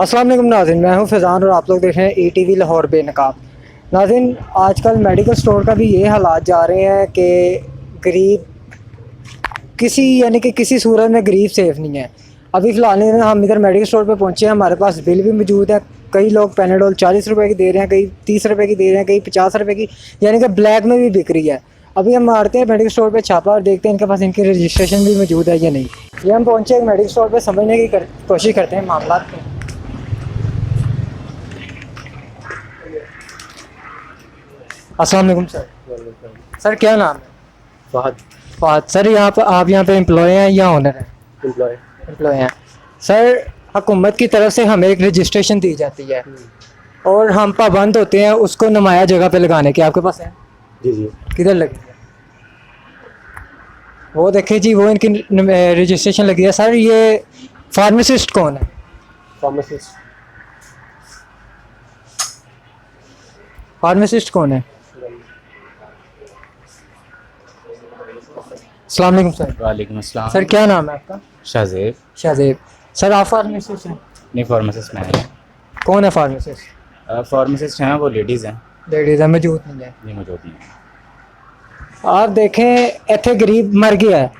अस्सलाम वालेकुम नाज़रीन, मैं हूं फैज़ान और आप लोग देख रहे हैं ETV लाहौर बेनकाब। नाज़रीन, आजकल मेडिकल स्टोर का भी ये हालात जा रहे हैं कि गरीब किसी सूरत में गरीब सेफ नहीं है। अभी फ़िलहाल हम इधर मेडिकल स्टोर पे पहुंचे हैं, हमारे पास बिल भी मौजूद है। कई लोग पैनाडोल 40 रुपये की दे रहे हैं, कई 30 रुपये की दे रहे हैं, कई 50 रुपये की, यानी कि ब्लैक में भी बिक रही है। अभी हम मारते हैं मेडिकल स्टोर पे छापा और देखते हैं इनके पास इनकी रजिस्ट्रेशन भी मौजूद है या नहीं। ये हम पहुँचे एक मेडिकल स्टोर पर, समझने की कोशिश करते हैं मामला को। अस्सलाम वालेकुम सर। सर क्या नाम है? फहद। फहद सर, यहाँ पर आप यहाँ पे एम्प्लॉय हैं या ओनर हैं? एम्प्लॉय। एम्प्लॉय हैं सर। हुकूमत की तरफ से हमें एक रजिस्ट्रेशन दी जाती है और हम पाबंद होते हैं उसको नुमाया जगह पे लगाने के। आपके पास है? जी जी। किधर लगी है? वो देखिए जी, वो इनकी रजिस्ट्रेशन लगी है। सर ये फार्मासिस्ट कौन है? फार्मासिस्ट। फार्मासिस्ट कौन है? अस्सलाम वालेकुम सर। वालेकुम अस्सलाम। सर क्या नाम है आपका? शाहजेब। शाहजेब। सर आप फार्मासिस्ट हैं? नहीं, फार्मासिस्ट मैं है। कौन है फार्मासिस्ट? फार्मासिस्ट हैं वो लेडीज़ हैं। लेडीज है, मौजूद नहीं है। नहीं मौजूद नहीं है। आप देखें इतने गरीब मर गया है,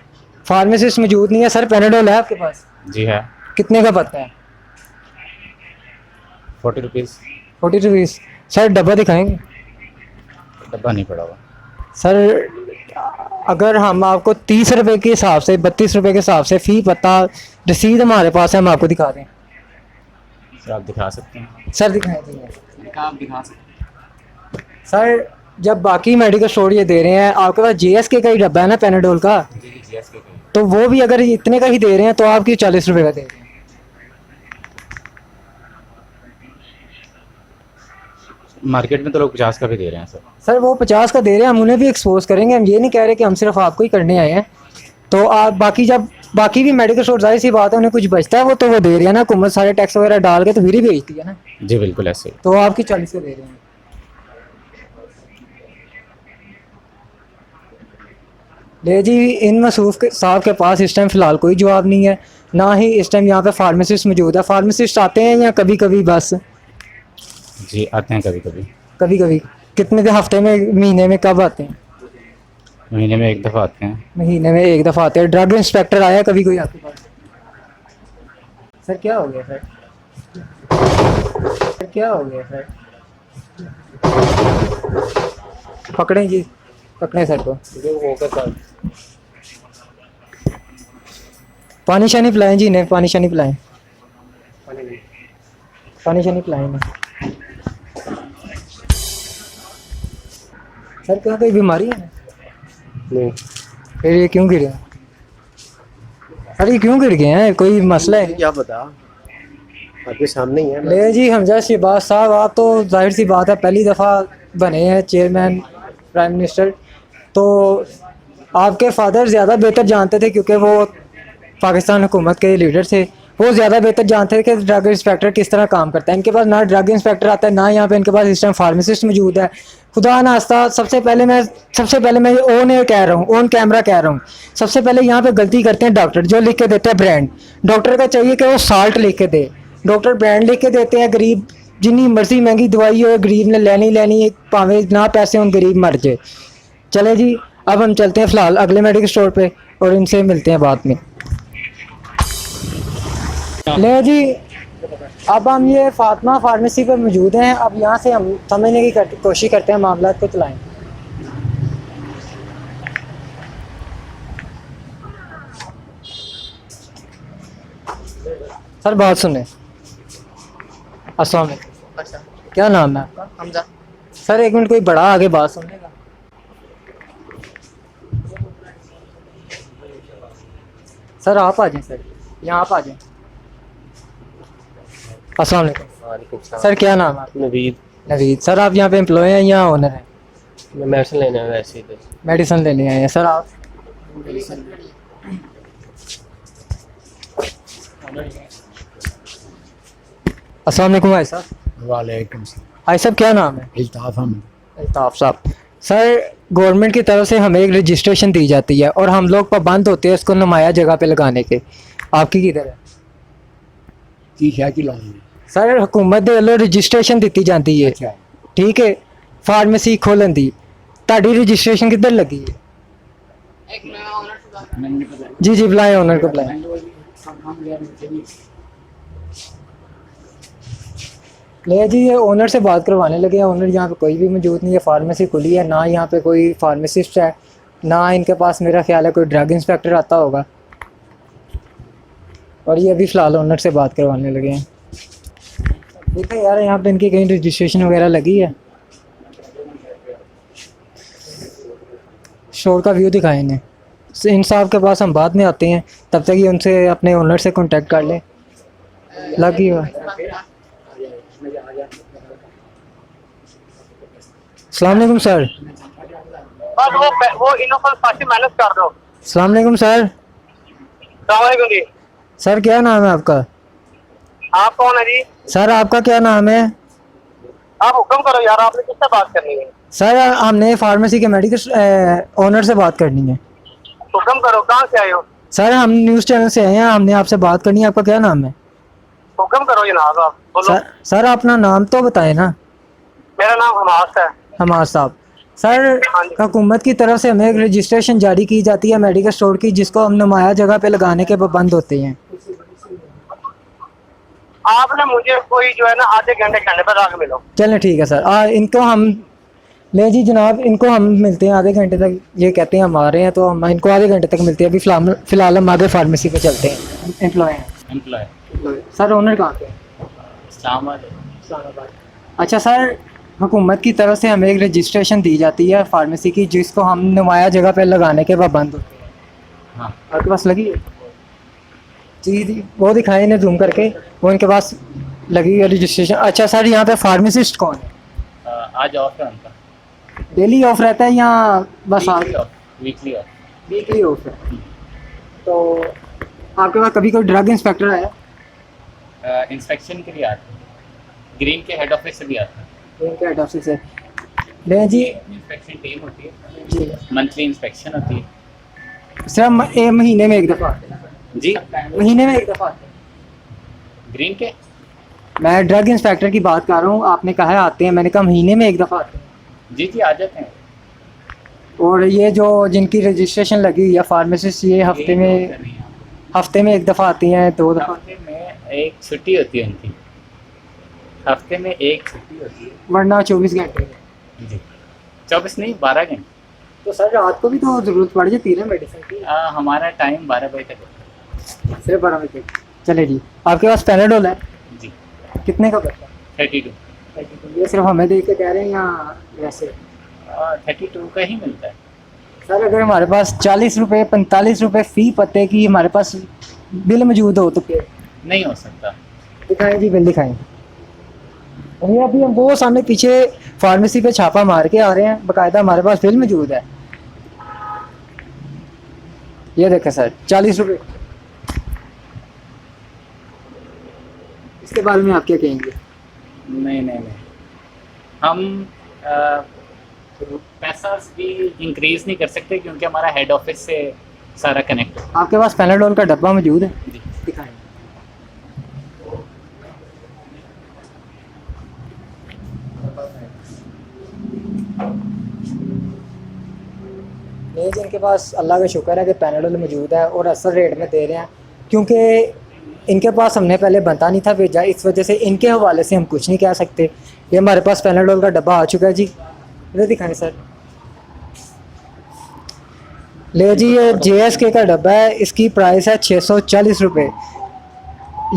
फार्मासिस्ट मौजूद नहीं है। सर पैनाडोल है आपके पास? जी है। कितने का पड़ता है? 40 रुपीज़। 40 रुपीज़। सर डब्बा दिखाएंगे? डब्बा नहीं पड़ा हुआ। सर अगर हम आपको 30 रुपये के हिसाब से, 32 रुपये के हिसाब से फ़ी पता रसीद हमारे पास है, हम आपको दिखा दें? सर आप दिखा सकते हैं। सर दिखाएं दीजिए। आप दिखा सकते हैं। सर जब बाकी मेडिकल स्टोर ये दे रहे हैं, आपके पास JSK का ही डब्बा है ना पैनाडोल का, जी जी GSK का। तो वो भी अगर इतने का ही दे रहे हैं तो आप क्यों 40 रुपये का दे रहे हैं? मार्केट में तो लोग 50 का भी दे रहे हैं सर। सर वो 50 का दे रहे हैं, हम उन्हें भी एक्सपोज करेंगे। हम ये नहीं कह रहे कि हम सिर्फ आपको ही करने आए हैं। तो आप बाकी भी मेडिकल स्टोर, जाहिर सी बात है उन्हें कुछ बचता है, वो तो वो दे रही है ना, हुकूमत सारे टैक्स वगैरह डाल के तो फिर ही बेचती है ना। जी बिल्कुल ऐसे ही। तो आपकी 40 का दे रहे हैं। ले जी, इन मसूफ के साहब के पास इस टाइम फ़िलहाल कोई जवाब नहीं है, ना ही इस टाइम यहाँ पे फार्मासिस्ट मौजूद है। फार्मासिस्ट आते हैं या कभी कभी बस? जी आते हैं कभी कभी। कभी कभी। कितने दिन, हफ्ते में, महीने में कब आते हैं? महीने में एक दफ़ा आते हैं। महीने में एक दफ़ा आते हैं। ड्रग इंस्पेक्टर आया कभी कोई आपके पास? सर क्या हो गया सर? सर क्या हो गया सर? पकड़ें जी, पकड़ें सर को। पानी शानी पिलाएं जी इन्हें, पानी शानी पिलाएं, पानी शानी पिलाएं इन्हें। सर क्या कोई बीमारी है? नहीं। फिर ये क्यों गिरे? सर ये क्यों गिर गए हैं, कोई मसला है? क्या पता, आपके सामने ही है। ले जी हमजा शहबाज साहब, आप तो जाहिर सी बात है पहली दफ़ा बने हैं चेयरमैन, प्राइम मिनिस्टर, तो आपके फादर ज़्यादा बेहतर जानते थे क्योंकि वो पाकिस्तान हुकूमत के लीडर थे। वो ज़्यादा बेहतर जानते थे कि ड्रग इंस्पेक्टर किस तरह काम करता है। इनके पास ना ड्रग इंस्पेक्टर आता है, ना यहाँ पे इनके पास इस टाइम फार्मासिस्ट मौजूद है। खुदा नास्ता, सबसे पहले मैं ऑन एयर कह रहा हूँ, ऑन कैमरा कह रहा हूँ, सबसे पहले यहाँ पे गलती करते हैं डॉक्टर, जो लिख के देते हैं ब्रांड। डॉक्टर का चाहिए कि वो साल्ट लिख के दे, डॉक्टर ब्रांड लिख के देते हैं। गरीब जितनी मर्जी महंगी दवाई हो, गरीब ने लेनी भावें ना पैसे हों, गरीब मर जाए। चले जी, अब हम चलते हैं फ़िलहाल अगले मेडिकल स्टोर पे और इनसे मिलते हैं बाद में। ले जी, अब हम ये फातिमा फार्मेसी पे मौजूद हैं। अब यहाँ से हम समझने की कोशिश करते हैं, मामला को चलाएं। सर बात सुने। अस्सलाम वालेकुम। अच्छा, क्या नाम है आपका? हमजा। सर एक मिनट, कोई बड़ा आगे बात सुनने का। सर आप आ जाएं, सर यहाँ आप आ जाएं। अस्सलाम वालेकुम। वालेकुम सलाम। सर क्या नाम है आपका? नवीद। नवीद। सर आप यहाँ पे एम्प्लॉय हैं या ओनर हैं? मैं मेडिसिन लेने आया वैसे ही तो। मेडिसिन लेने आए हैं। सर आप? अस्सलाम वालेकुम भाई साहब। वालेकुम सलाम। भाई साहब क्या नाम है? इल्ताफ हम। अल्ताफ साहब। सर गवर्नमेंट की तरफ से हमें एक रजिस्ट्रेशन दी जाती है और हम लोग पाबंद होते हैं उसको नुमाया जगह पे लगाने के। आपकी किधर है? की क्या की लाऊंगी? सर हुकूमत ਦੇ ਵੱਲੋਂ ਰਜਿਸਟ੍ਰੇਸ਼ਨ ਦਿੱਤੀ ਜਾਂਦੀ ਹੈ अच्छा ਠੀਕ ਹੈ ਫਾਰਮੇਸੀ ਖੋਲਣ ਦੀ ਤੁਹਾਡੀ ਰਜਿਸਟ੍ਰੇਸ਼ਨ ਕਿੱਧਰ ਲੱਗੀ ਹੈ जी जी बुलाएं ओनर को बुलाएं ले जी ये ओनर से बात करवाने लगे हैं ओनर यहाँ पे कोई भी मौजूद नहीं है फार्मेसी खुली है ना यहाँ पे कोई फार्मासिस्ट है ना इनके पास मेरा ख्याल है कोई ड्रग इंस्पेक्टर आता होगा और ये अभी फ़िलहाल ओनर से बात करवाने लगे हैं देखो यार यहाँ पे इनकी कहीं रजिस्ट्रेशन वगैरह लगी है स्टोर का व्यू दिखाएं इन्हें इन साहब के पास हम बाद में आते हैं तब तक ये उनसे अपने ओनर से कांटेक्ट कर लें लगी हुआ अस्सलाम वालेकुम सर बस वो इनोफल फास्ट मैनेज कर दो। अस्सलाम वालेकुम सर अस्सलाम वालेकुम जी। सर क्या नाम है आपका आप कौन है जी? सर आपका क्या नाम है आप हुक्म करो यार, आपने किससे बात करनी है? सर हमने फार्मेसी के मेडिकल ओनर से बात करनी है हुक्म करो, कहाँ से आए हो? सर हम न्यूज़ चैनल से आए हैं हमने आपसे बात करनी है आपका क्या नाम है हुक्म करो जनाब, आप बोलो। सर अपना नाम तो बताएं ना मेरा नाम हमास है। हमार साहब सर हाँ जी। हुकूमत की तरफ से हमें एक रजिस्ट्रेशन जारी की जाती है मेडिकल स्टोर की जिसको हम नुमाया जगह पे लगाने के पाबंद होते हैं आपने मुझे कोई जो है ना आधे घंटे पर आके मिलो। चलें ठीक है सर इनको हम ले जी जनाब इनको हम मिलते हैं आधे घंटे तक ये कहते हैं हम आ रहे हैं तो हम इनको आधे घंटे तक मिलते हैं अभी फ़िलहाल हम आगे फार्मेसी पे चलते हैं एम्प्लॉय हैं एम्प्लॉय सर ओनर कहाँ पे हैं इस्लामाबाद अच्छा सर हुकूमत की तरफ से हमें एक रजिस्ट्रेशन दी जाती है फार्मेसी की जिसको हम नुमाया जगह पे लगाने के पाबंद होते हैं हाँ आपके पास लगी है जी जी वो दिखाएं इन्हें जूम करके वो इनके पास लगी है रजिस्ट्रेशन अच्छा सर यहाँ पे फार्मासिस्ट कौन है आज ऑफ है उनका डेली ऑफ रहता है या बस वीकली ऑफ वीकली ऑफ है तो आपके पास कभी कोई ड्रग इंस्पेक्टर आया इंस्पेक्शन के लिए आते हैं ग्रीन के हेड ऑफिस से भी आते हैं इनके हेड ऑफिस से ले जी इंस्पेक्शन टीम होती है जी मंथली इंस्पेक्शन होती है सर एक महीने में एक दफ़ा आते हैं जी महीने में एक दफ़ा आते हैं ग्रीन के मैं ड्रग इंस्पेक्टर की बात कर रहा हूँ आपने कहा है आते हैं मैंने कहा महीने में एक दफ़ा आते हैं जी जी आ जाते हैं और ये जो जिनकी रजिस्ट्रेशन लगी हुई है फार्मासिस्ट ये हफ्ते में एक दफ़ा आती हैं दो दफ़ा हफ्ते में एक छुट्टी होती है उनकी हफ्ते में एक छुट्टी होती है वरना 24 घंटे जी 24 नहीं 12 घंटे तो सर रात को भी तो ज़रूरत पड़ जाती है ना मेडिसिन की हमारा टाइम 12 बजे तक होता सिर्फ 12 बजे चले जी आपके पास पैनाडोल है है जी कितने का पड़ता 32 है ये सिर्फ हमें देख के कह रहे हैं या वैसे 32 का ही मिलता है सर अगर हमारे पास 40 रुपये 45 रुपये फ़ी पत्ते की हमारे पास बिल मौजूद हो तो फिर नहीं हो सकता दिखाएं जी बिल दिखाएं ये अभी हम वो सामने पीछे फार्मेसी पे छापा मार के आ रहे हैं बाकायदा हमारे पास बिल मौजूद है ये देखें सर 40 रुपये इसके बारे में आप क्या कहेंगे नहीं हम पैसा भी इंक्रीज नहीं कर सकते क्योंकि हमारा हेड ऑफिस से सारा कनेक्ट है आपके पास पैनाडोल का डब्बा मौजूद है जी दिखाएं नहीं जिनके पास अल्लाह का शुक्र है कि पैनाडोल मौजूद है और असर रेट में दे रहे हैं क्योंकि इनके पास हमने पहले बनता नहीं था भेजा इस वजह से इनके हवाले से हम कुछ नहीं कह सकते ये हमारे पास पैनाडोल का डब्बा आ चुका है जी इधर दिखाएं सर ले जी ये JSK का डब्बा है इसकी प्राइस है 640 रुपये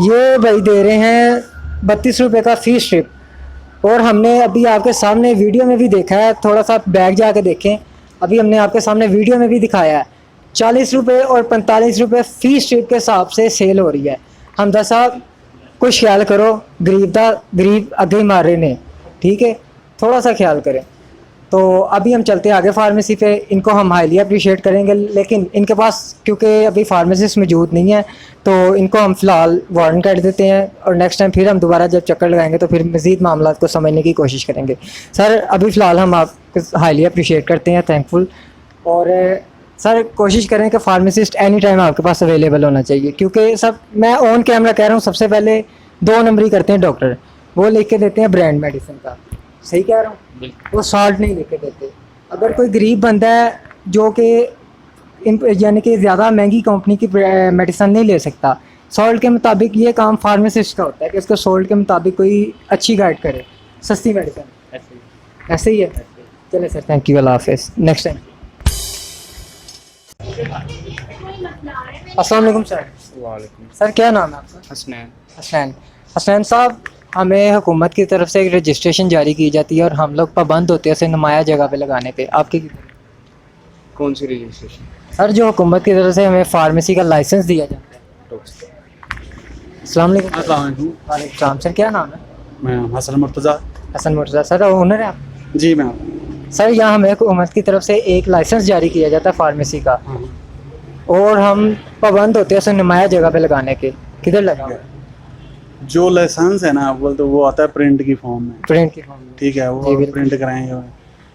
ये भाई दे रहे हैं 32 रुपये का फ़ी स्ट्रिप और हमने अभी आपके सामने वीडियो में भी देखा है थोड़ा सा बैग जाके देखें अभी हमने आपके सामने वीडियो में भी दिखाया है 40 रुपये और 45 रुपये फ़ी स्ट्रिप के हिसाब से सेल हो रही है हमदा साहब कुछ ख्याल करो गरीब आगे ही मार रहे ने ठीक है थोड़ा सा ख्याल करें तो अभी हम चलते हैं आगे फार्मेसी पे इनको हम हाईली अप्रिशिएट करेंगे लेकिन इनके पास क्योंकि अभी फार्मेसिस्ट मौजूद नहीं है तो इनको हम फ़िलहाल वारंट कर देते हैं और नेक्स्ट टाइम फिर हम दोबारा जब चक्कर लगाएंगे तो फिर मज़ीद मामला को समझने की कोशिश करेंगे सर अभी फ़िलहाल हम आपको हाईली अप्रिशिएट करते हैं थैंकफुल और सर कोशिश करें कि फार्मासिस्ट एनी टाइम आपके पास अवेलेबल होना चाहिए क्योंकि सब मैं ऑन कैमरा कह रहा हूँ सबसे पहले 2 नंबरी करते हैं डॉक्टर, वो लिख के देते हैं ब्रांड मेडिसिन का। सही कह रहा हूँ? बिल्कुल वो सॉल्ट नहीं लिख के देते। अगर कोई गरीब बंदा है जो कि यानी कि ज़्यादा महंगी कंपनी की मेडिसिन नहीं ले सकता, सॉल्ट के मुताबिक ये काम फार्मासिस्ट का होता है कि उसको सॉल्ट के मुताबिक कोई अच्छी गाइड करे, सस्ती मेडिसिन। ऐसे ही। ऐसे ही है। चले सर, थैंक यू, अल्लाह हाफिज़, नेक्स्ट टाइम। अस्सलाम वालेकुम सर। वालेकुम सर क्या नाम है आपका? हसनैन। हसनैन। हसनैन साहब, हमें हुकूमत की तरफ से एक रजिस्ट्रेशन जारी की जाती है और हम लोग पाबंद होते हैं उसे नुमाया जगह पे लगाने पे, आपकी कौन सी रजिस्ट्रेशन? सर जो हुकूमत की तरफ से हमें फार्मेसी का लाइसेंस दिया जाता है। अस्सलाम वालेकुम। वालेकुम सलाम। सर क्या नाम है? मैं हसन मुर्तज़ा। हसन मुर्तज़ा। सर ओनर है आप? जी मैं सर यहाँ हमें हुकूमत की तरफ से एक लाइसेंस जारी किया जाता है फार्मेसी का, हाँ। और हम पाबंद होते हैं उसे नुमाया जगह पे लगाने के, किधर लगाओ? जो लाइसेंस है ना अव्वल तो वो आता है प्रिंट की फॉर्म में, प्रिंट की फॉर्म में। ठीक है, जी, वो बिल्कुल। प्रिंट कराएंगे।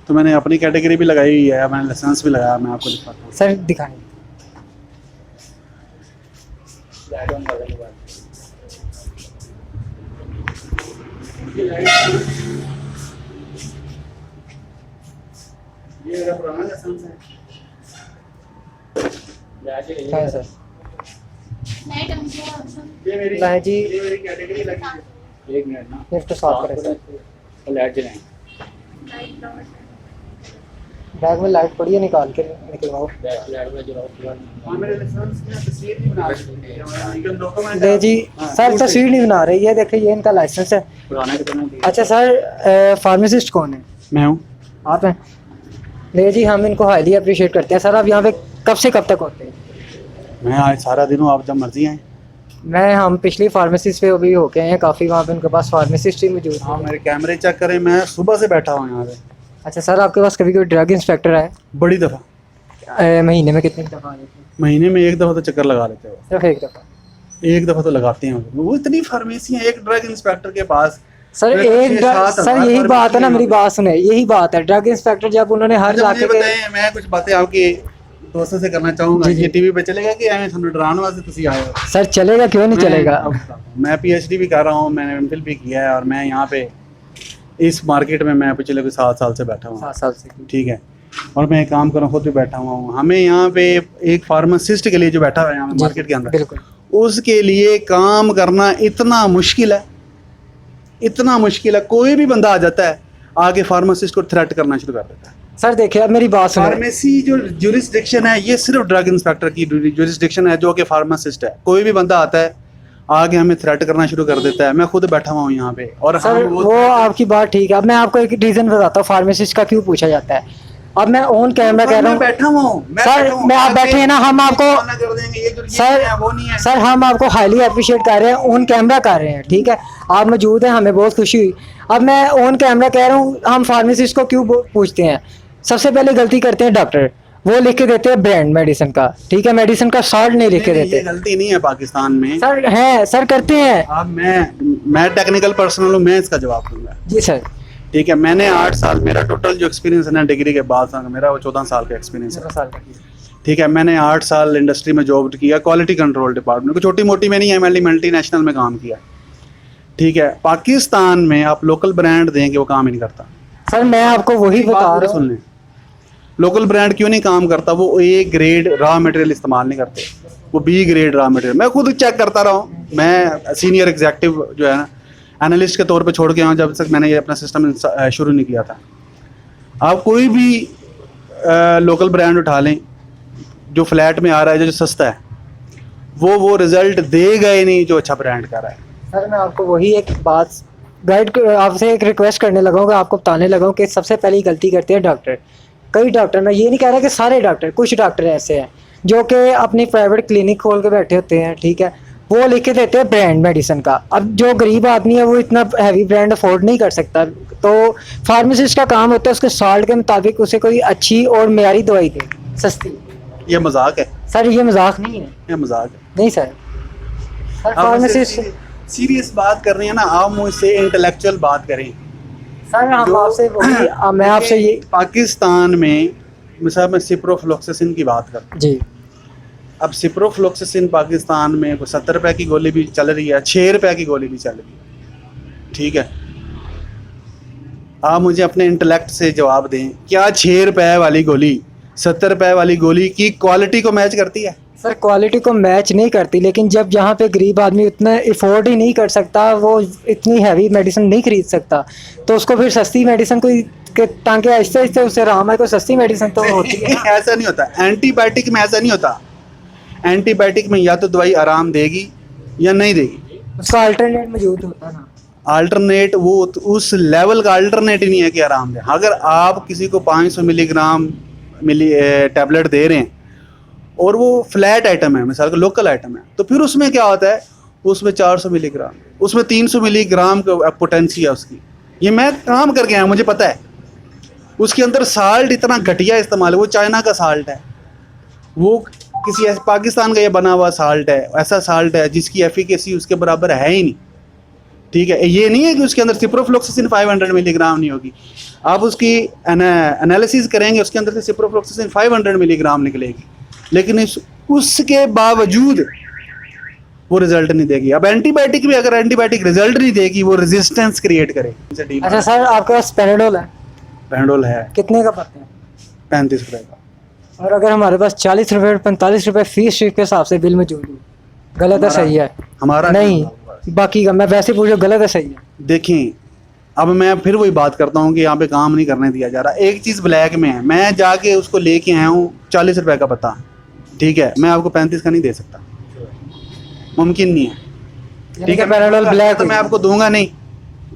तो मैंने अपनी कैटेगरी भी लगाई हुई है, मैंने लाइसेंस भी लगाया, मैं आपको दिखाता हूँ। सर दिखाएं। ये मेरा पुराना लाइसेंस है। हाँ सर। ये मेरी लाएं जी। ये मेरी कैटेगरी लगी है। एक मिनट ना, लिफ्ट साफ करें सर। लाइट जलाएं। बैग में लाइट पड़ी है, निकाल के निकलवाओ। लाइट में जलाओ। हाँ, मेरे लाइसेंस की ना तस्वीर नहीं बना रही। लीगल डॉक्यूमेंट ले जी। हाँ, सर वो तस्वीर नहीं बना रही है, देखिए ये इनका लाइसेंस है। पुराना कितना है? अच्छा सर, फार्मासिस्ट कौन है? मैं हूँ। आप हैं? ले जी, हम इनको हाईली अप्रिशिएट करते हैं। सर आप यहाँ पे कब से कब तक होते हैं? मैं आज सारा दिन हूँ, आप जब मर्जी आए। हम पिछली फार्मेसिस्ट पे अभी होके आए हैं काफ़ी, वहाँ पे उनके पास फार्मासिस्ट ही मौजूद हाँ, है। मेरे कैमरे चेक करें, मैं सुबह से बैठा हूँ यहाँ पे। अच्छा सर, आपके पास कभी कोई ड्रग इंस्पेक्टर आए? बड़ी दफ़ा महीने में कितनी दफ़ा आए थे? महीने में एक दफ़ा तो चक्कर लगा लेते हो। सिर्फ एक दफ़ा? एक दफ़ा तो लगाते हैं वो। इतनी फार्मेसी है एक ड्रग इंस्पेक्टर के पास। सर मेरे एक छह ड्रग, सात सर हजार यही बात है ना, फार्मेसी मेरी हैं। बात सुने, यही बात है। ड्रग इंस्पेक्टर जब उन्होंने हर अच्छा, मुझे इलाके के बताएं, मैं कुछ बातें आपकी दोस्तों से करना चाहूँगा। जी, जी। ये टीवी पे चलेगा कि हमें थोड़ा डराने वास्ते तुसी आए हो? सर चलेगा, क्यों नहीं चलेगा? मैं पीएचडी भी कर रहा हूँ, मैंने एमफिल भी किया है, और मैं यहाँ पे इस मार्केट में मैं पिछले कोई 7 साल से बैठा हूँ। 7 साल से। ठीक है, और मैं एक काम कर रहा हूँ, खुद भी बैठा हुआ हूँ। हमें यहाँ पे एक फार्मासिस्ट के लिए जो बैठा हुआ है यहाँ जी, मार्केट के अंदर, बिल्कुल। उसके लिए काम करना इतना मुश्किल है, इतना मुश्किल है। कोई भी बंदा आ जाता है आगे फार्मासिस्ट को थ्रेट करना शुरू कर देता है। सर देखिए, अब मेरी बात सुनो। फार्मेसी जो ज्यूरिसडिक्शन है ये सिर्फ ड्रग इंस्पेक्टर की ज्यूरिसडिक्शन है, जो कि फार्मासिस्ट है। कोई भी बंदा आता है आगे हमें थ्रेट करना शुरू कर देता है। मैं खुद बैठा हुआ हूँ यहाँ पे, और सर वो आपकी बात ठीक है। अब मैं आपको एक रीज़न बताता हूँ फार्मासिस्ट का क्यों पूछा जाता है। अब मैं ऑन कैमरा कह रहा हूँ। बैठा हुआ हूँ सर मैं आप बैठे हैं ना, हम आपको कर देंगे, ये जो ये सर है, वो नहीं है। सर हम आपको हाईली अप्रिशिएट कर रहे हैं, ऑन कैमरा कर रहे हैं, ठीक है, आप मौजूद हैं, हमें बहुत खुशी हुई। अब मैं ऑन कैमरा कह रहा हूँ, हम फार्मासिस्ट को क्यों पूछते हैं? सबसे पहले गलती करते हैं डॉक्टर, वो लिख के देते हैं ब्रांड मेडिसिन का, ठीक है, मेडिसिन का सॉल्ट नहीं लिख के ये देते। गलती नहीं है पाकिस्तान में। सर है, सर करते हैं। अब मैं टेक्निकल पर्सनल हूँ, मैं इसका जवाब दूंगा। जी सर। ठीक है, मैंने 8 साल, मेरा टोटल जो एक्सपीरियंस है ना डिग्री के बाद मेरा वो 14 साल का एक्सपीरियंस है। ठीक है, मैंने 8 साल इंडस्ट्री में जॉब किया, क्वालिटी कंट्रोल डिपार्टमेंट को, छोटी मोटी में नहीं है, मैंने मल्टीनेशनल में काम किया। ठीक है, पाकिस्तान में आप लोकल ब्रांड देंगे वो काम ही नहीं करता। सर मैं आपको वही बता बात रहा सुन हूँ। लें, लोकल ब्रांड क्यों नहीं काम करता? वो ए ग्रेड रॉ मटेरियल इस्तेमाल नहीं करते, वो बी ग्रेड रॉ मटेरियल। मैं खुद चेक करता रहा हूँ, मैं सीनियर एग्जेक्टिव जो है ना एनालिस्ट के तौर पे छोड़ के आया, जब तक मैंने ये अपना सिस्टम शुरू नहीं किया था। आप कोई भी लोकल ब्रांड उठा लें जो फ्लैट में आ रहा है, जो सस्ता है, वो रिजल्ट देगा ही नहीं जो अच्छा ब्रांड कर रहा है। सर मैं आपको वही एक बात गाइड आपसे एक रिक्वेस्ट करने लगा हूँ, आपको बताने लगा हूँ कि सबसे पहली गलती करते हैं डॉक्टर। कई डॉक्टर, मैं ये नहीं कह रहा कि सारे डॉक्टर, कुछ डॉक्टर ऐसे हैं जो कि अपनी प्राइवेट क्लिनिक खोल के बैठे होते हैं, ठीक है, वो लिख के देते हैं ब्रांड मेडिसिन का। अब जो गरीब आदमी है वो इतना हैवी ब्रांड अफोर्ड नहीं कर सकता, तो फार्मासिस्ट का काम होता है उसके सॉल्ट के मुताबिक उसे कोई अच्छी और मेयारी दवाई दे, सस्ती। ये मजाक है, सर ये मजाक नहीं है। ये मजाक है। नहीं सर, सर फार्मासिस्ट, सीरियस बात कर रहे हैं ना आप, मुझसे इंटेलेक्चुअल बात करें। सर हम आपसे वही, मैं आपसे ये पाकिस्तान में मिसाल में सिप्रोफ्लोक्सासिन की बात करता जी, हूँ। अब सिप्रोफ्लोक्सासिन पाकिस्तान में 70 रुपए की गोली भी चल रही है, 6 रुपए की गोली भी चल रही है। ठीक है, आप मुझे अपने इंटेलेक्ट से जवाब दें, क्या 6 रुपए वाली गोली 70 रुपए वाली गोली की क्वालिटी को मैच करती है? सर क्वालिटी को मैच नहीं करती, लेकिन जब जहाँ पे गरीब आदमी उतना अफोर्ड ही नहीं कर सकता, वो इतनी हैवी मेडिसिन नहीं खरीद सकता, तो उसको फिर सस्ती मेडिसिन कोई ताकि आहिस्ते आहिस्ते उससे आराम है, कोई सस्ती मेडिसिन तो होती है ना। ऐसा नहीं होता, एंटीबायोटिक में ऐसा नहीं होता। एंटीबायोटिक में या तो दवाई आराम देगी या नहीं देगी, उसका अल्टरनेट मौजूद होता है ना। अल्टरनेट वो उस लेवल का अल्टरनेट ही नहीं है कि आराम दे। अगर आप किसी को 500 मिलीग्राम टैबलेट दे रहे हैं और वो फ्लैट आइटम है, मिसाल का लोकल आइटम है, तो फिर उसमें क्या होता है, उसमें 400 मिलीग्राम, उसमें 300 मिलीग्राम का पोटेंसी है उसकी। ये मैं काम करके आया, मुझे पता है। उसके अंदर साल्ट इतना घटिया इस्तेमाल है, वो चाइना का साल्ट है, वो किसी ऐसे पाकिस्तान का ये बना हुआ साल्ट है, ऐसा साल्ट है जिसकी एफिकेसी उसके बराबर है ही नहीं। ठीक है, ये नहीं है कि उसके अंदर सिप्रोफ्लोक्सासिन 500 मिलीग्राम नहीं होगी। आप उसकी एनालिसिस करेंगे, उसके अंदर से सिप्रोफ्लोक्सासिन 500 मिलीग्राम निकलेगी, लेकिन उसके बावजूद वो रिजल्ट नहीं देगी। अब एंटीबायोटिक भी अगर एंटीबायोटिक रिजल्ट नहीं देगी, वो रेजिस्टेंस क्रिएट करेगी। अच्छा सर, आपके पास पैराडोल है? पैराडोल है, कितने का पड़ता है? 35 रुपए का। और अगर हमारे पास 40 रुपए 45 रुपए फीस शीट के हिसाब से बिल मौजूद हो, गलत है सही है? हमारा नहीं, बाकी का मैं वैसे पूछो, गलत है सही है? देखें, अब मैं फिर वही बात करता हूँ कि यहाँ पे काम नहीं करने दिया जा रहा। एक चीज़ ब्लैक में है, मैं जाके उसको लेके आया हूँ 40 रुपए का पता, ठीक है, मैं आपको 35 का नहीं दे सकता, मुमकिन नहीं है। ठीक है, पैराडोल ब्लैक तो मैं आपको दूंगा नहीं,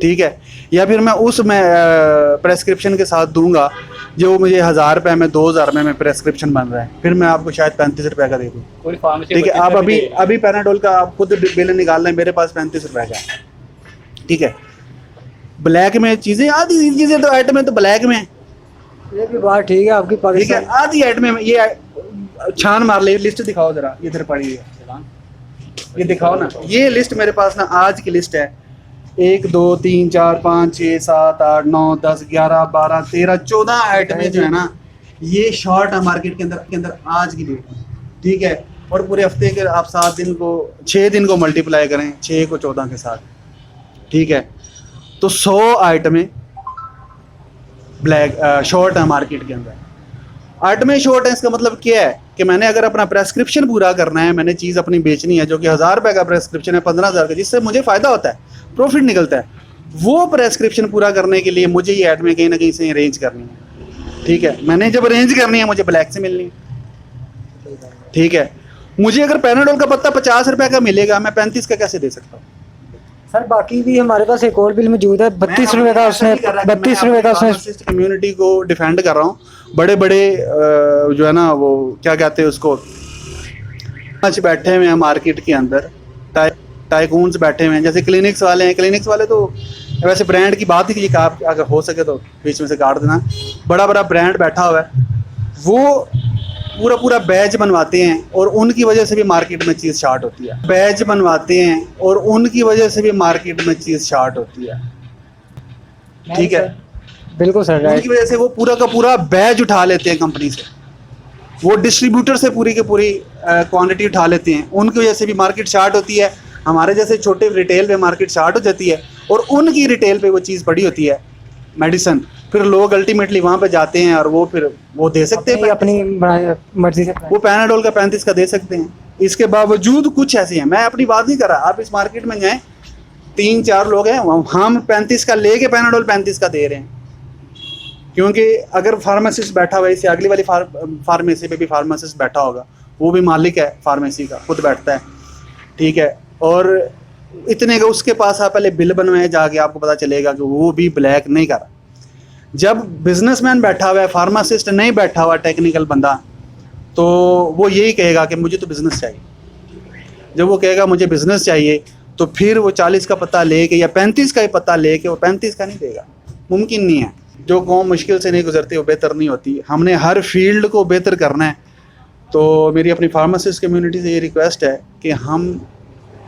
ठीक है, या फिर मैं उस प्रेस्क्रिप्शन के साथ दूंगा जो मुझे 1000 रुपये में 2000 में प्रेस्क्रिप्शन बन रहा है, फिर मैं आपको शायद 35 रुपए का दे दूँ। कोई फार्मेसी ठीक है, आप अभी पैराडोल का आप खुद बिल निकाल लें, मेरे पास 35 रुपए का है। ठीक है, ब्लैक में चीज़ें, आधी चीज़ें तो आइटम है तो ब्लैक में है। ये भी बात ठीक है आपकी। ठीक है, पाकिस्तान आधी आइटम में ये छान मार ले, लिस्ट दिखाओ जरा, इधर पड़ी है, ये दिखाओ ना, ये लिस्ट मेरे पास ना आज की लिस्ट है। 1 2 3 4 5 6 7 8 9 10 11 12 13 14 आइटमें जो है ना, ये शॉर्ट है मार्केट के अंदर आज की डेट में। ठीक है, और पूरे हफ्ते के आप 7 दिन को 6 दिन को मल्टीप्लाई करें 6 को 14 के साथ, ठीक है, तो 100 आइटमें ब्लैक शॉर्ट है मार्केट के अंदर। आइटमें शॉर्ट है, इसका मतलब क्या है कि मैंने अगर अपना प्रेस्क्रिप्शन पूरा करना है, मैंने चीज़ अपनी बेचनी है जो कि 1000 रुपये का प्रेस्क्रिप्शन है 15,000 का, जिससे मुझे फ़ायदा होता है, प्रॉफिट निकलता है, वो प्रेस्क्रिप्शन पूरा करने के लिए मुझे ये आइटमें कहीं ना कहीं से अरेंज करनी है। ठीक है, मैंने जब अरेंज करनी है मुझे ब्लैक से मिलनी है। ठीक है, मुझे अगर पैराडोल का पत्ता 50 रुपये का मिलेगा, मैं 35 का कैसे दे सकता हूँ? सर बाकी भी हमारे पास एक और बिल मौजूद है, 32 रुपए का, उसने 32 रुपए का उसने। कम्युनिटी को डिफेंड कर रहा हूँ, बड़े बड़े जो है ना, वो क्या कहते हैं उसको, आज बैठे हुए हैं मार्केट के अंदर, टाइकून्स बैठे हुए हैं, जैसे क्लिनिक्स वाले हैं। क्लिनिक्स वाले तो वैसे ब्रांड की बात ही की, आप अगर हो सके तो बीच में से काट देना। बड़ा बड़ा ब्रांड बैठा हुआ है, वो पूरा पूरा बैच बनवाते हैं और उनकी वजह से भी मार्केट में चीज़ शार्ट होती है। बैच बनवाते हैं और उनकी वजह से भी मार्केट में चीज़ शार्ट होती है। ठीक है, बिल्कुल सर, उनकी वजह से वो पूरा का पूरा बैच उठा लेते हैं कंपनी से, वो डिस्ट्रीब्यूटर से पूरी की पूरी क्वांटिटी उठा लेते हैं, उनकी वजह से भी मार्केट शार्ट होती है। हमारे जैसे छोटे रिटेल पे मार्केट शार्ट हो जाती है और उनकी रिटेल पे वो चीज़ पड़ी होती है मेडिसिन, फिर लोग अल्टीमेटली वहाँ पे जाते हैं और वो फिर वो दे सकते हैं अपनी मर्जी से। वो पैनाडोल का 35 का दे सकते हैं। इसके बावजूद कुछ ऐसे हैं, मैं अपनी बात नहीं कर रहा, आप इस मार्केट में जाएँ, 3-4 लोग हैं, हम 35 का लेके पैनाडोल 35 का दे रहे हैं, क्योंकि अगर फार्मासिस्ट बैठा हुआ है, इससे अगली वाली फार्मेसी पे भी फार्मासिस्ट बैठा होगा, वो भी मालिक है फार्मेसी का, खुद बैठता है। ठीक है, और इतने का उसके पास आप पहले बिल बनवाए जाके, आपको पता चलेगा कि वो भी ब्लैक नहीं कर रहा। जब बिजनेसमैन बैठा हुआ है, फार्मासिस्ट नहीं बैठा हुआ, टेक्निकल बंदा, तो वो यही कहेगा कि मुझे तो बिज़नेस चाहिए। जब वो कहेगा मुझे बिज़नेस चाहिए, तो फिर वो 40 का पत्ता लेके या 35 का ही पत्ता लेके वो 35 का नहीं देगा, मुमकिन नहीं है। जो कौम मुश्किल से नहीं गुजरती वो बेहतर नहीं होती। हमने हर फील्ड को बेहतर करना है, तो मेरी अपनी फार्मासिस्ट कम्युनिटी से ये रिक्वेस्ट है कि हम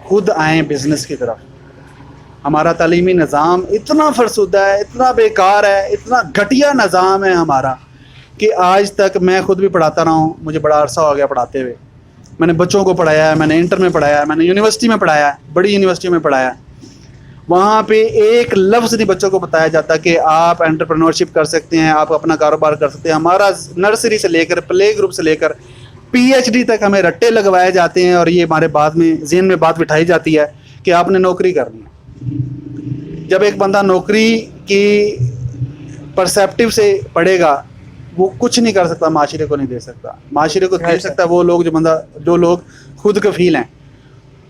खुद आएँ बिज़नेस की तरफ। हमारा तालीमी निज़ाम इतना फरसुदा है, इतना बेकार है, इतना घटिया निज़ाम है हमारा कि आज तक मैं खुद भी पढ़ाता रहा हूँ, मुझे बड़ा अरसा हो गया पढ़ाते हुए, मैंने बच्चों को पढ़ाया है, मैंने इंटर में पढ़ाया है, मैंने यूनिवर्सिटी में पढ़ाया है, बड़ी यूनिवर्सिटी में पढ़ाया है। वहाँ पे एक लफ्ज़ नहीं बच्चों को बताया जाता कि आप एंटरप्रेन्योरशिप कर सकते हैं, आप अपना कारोबार कर सकते हैं। हमारा नर्सरी से लेकर प्ले ग्रुप से लेकर पीएचडी तक हमें रट्टे लगवाए जाते हैं और ये हमारे बाद में ज़हन में बात बिठाई जाती है कि आपने नौकरी करनी है। जब एक बंदा नौकरी की परसेप्टिव से पढ़ेगा, वो कुछ नहीं कर सकता, माशरे को नहीं दे सकता। माशरे को दे सकता वो लोग जो लोग खुद कफील हैं।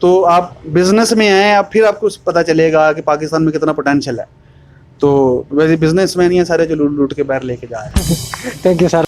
तो आप बिजनेस में आए, अब फिर आपको पता चलेगा कि पाकिस्तान में कितना पोटेंशियल है। तो वैसे बिजनेसमैन ही हैं सारे जो लूट लूट के बाहर लेके जा रहे हैं। Thank you sir.